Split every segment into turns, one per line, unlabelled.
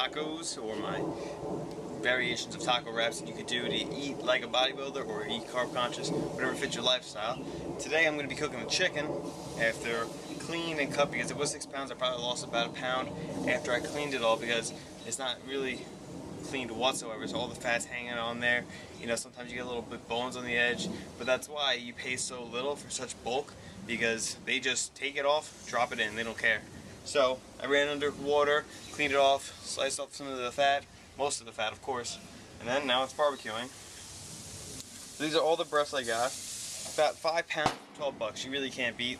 tacos or my variations of taco wraps that you could do to eat like a bodybuilder or eat carb conscious, whatever fits your lifestyle. Today I'm going to be cooking the chicken after clean and cut, because it was 6 pounds. I probably lost about a pound after I cleaned it all because it's not really cleaned whatsoever, so all the fat's hanging on there. You know, sometimes you get a little bit bones on the edge, but that's why you pay so little for such bulk, because they just take it off, drop it in, they don't care. So I ran under water, cleaned it off, sliced off some of the fat, most of the fat of course, and then now it's barbecuing. So these are all the breasts I got. About 5 pounds, 12 bucks. You really can't beat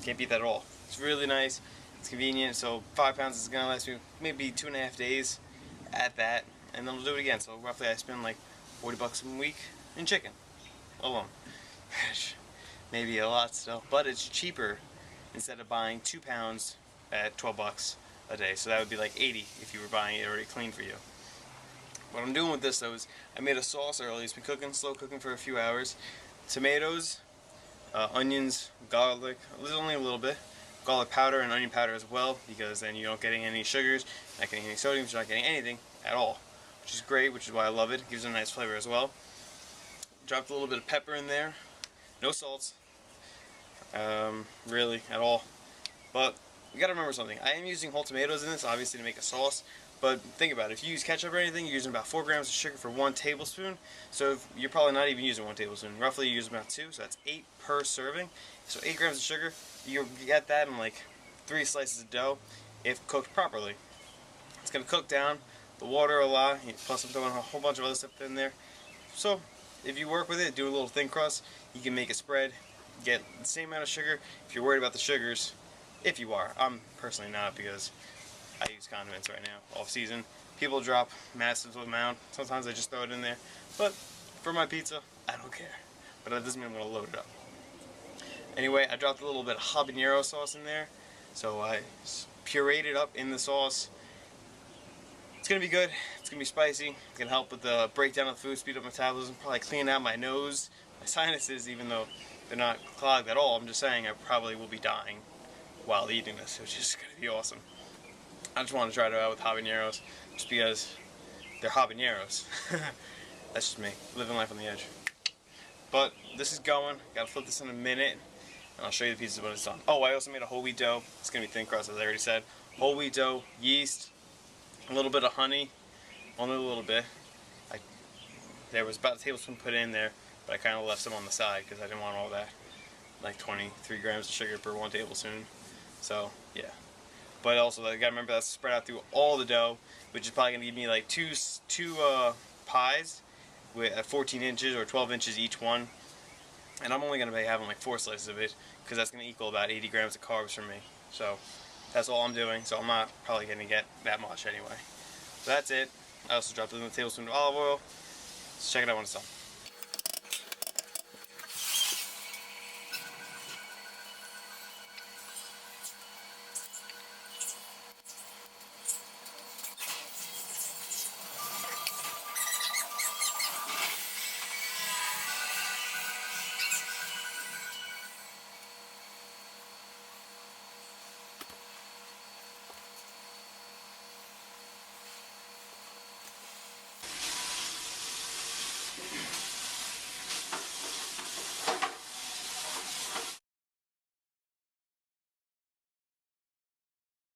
that at all. It's really nice, it's convenient. So 5 pounds is gonna last me maybe 2.5 days at that, and then we'll do it again. So roughly I spend like 40 bucks a week in chicken alone. Maybe a lot still, but it's cheaper instead of buying 2 pounds at 12 bucks a day. So that would be like 80 if you were buying it already clean for you. What I'm doing with this though is I made a sauce earlier. It's been cooking, slow cooking for a few hours. Tomatoes, onions, garlic, only a little bit, garlic powder and onion powder as well, because then you don't get any sugars, not getting any sodium, you're not getting anything at all, which is great, which is why I love it. It gives it a nice flavor as well. Dropped a little bit of pepper in there, no salts, really at all. But you gotta remember something. I am using whole tomatoes in this, obviously, to make a sauce. But think about it. If you use ketchup or anything, you're using about 4 grams of sugar for 1 tablespoon. So you're probably not even using 1 tablespoon. Roughly, you use about 2, so that's 8 per serving. So 8 grams of sugar, you get that in like 3 slices of dough, if cooked properly. It's gonna cook down the water a lot. Plus, I'm throwing a whole bunch of other stuff in there. So if you work with it, do a little thin crust. You can make a spread. Get the same amount of sugar. If you're worried about the sugars, if you are, I'm personally not, because I use condiments right now, off season. People drop massive amount. Sometimes I just throw it in there. But for my pizza, I don't care. But that doesn't mean I'm going to load it up. Anyway, I dropped a little bit of habanero sauce in there. So I pureed it up in the sauce. It's going to be good. It's going to be spicy. It's going to help with the breakdown of the food, speed up metabolism, probably clean out my nose, my sinuses, even though they're not clogged at all. I'm just saying I probably will be dying while eating this, which is going to be awesome. I just want to try it out with habaneros, just because they're habaneros. That's just me, living life on the edge. But this is going. Gotta flip this in a minute, and I'll show you the pieces when it's done. Oh, I also made a whole wheat dough. It's gonna be thin crust, as I already said. Whole wheat dough, yeast, a little bit of honey, only a little bit. There was about a tablespoon put in there, but I kind of left some on the side because I didn't want all that. Like 23 grams of sugar per 1 tablespoon. So yeah. But also, I gotta remember that's spread out through all the dough, which is probably gonna give me like two pies at 14 inches or 12 inches each one. And I'm only gonna be having like 4 slices of it, because that's gonna equal about 80 grams of carbs for me. So that's all I'm doing. So I'm not probably gonna get that much anyway. So that's it. I also dropped in a tablespoon of olive oil. Let's check it out when it's done.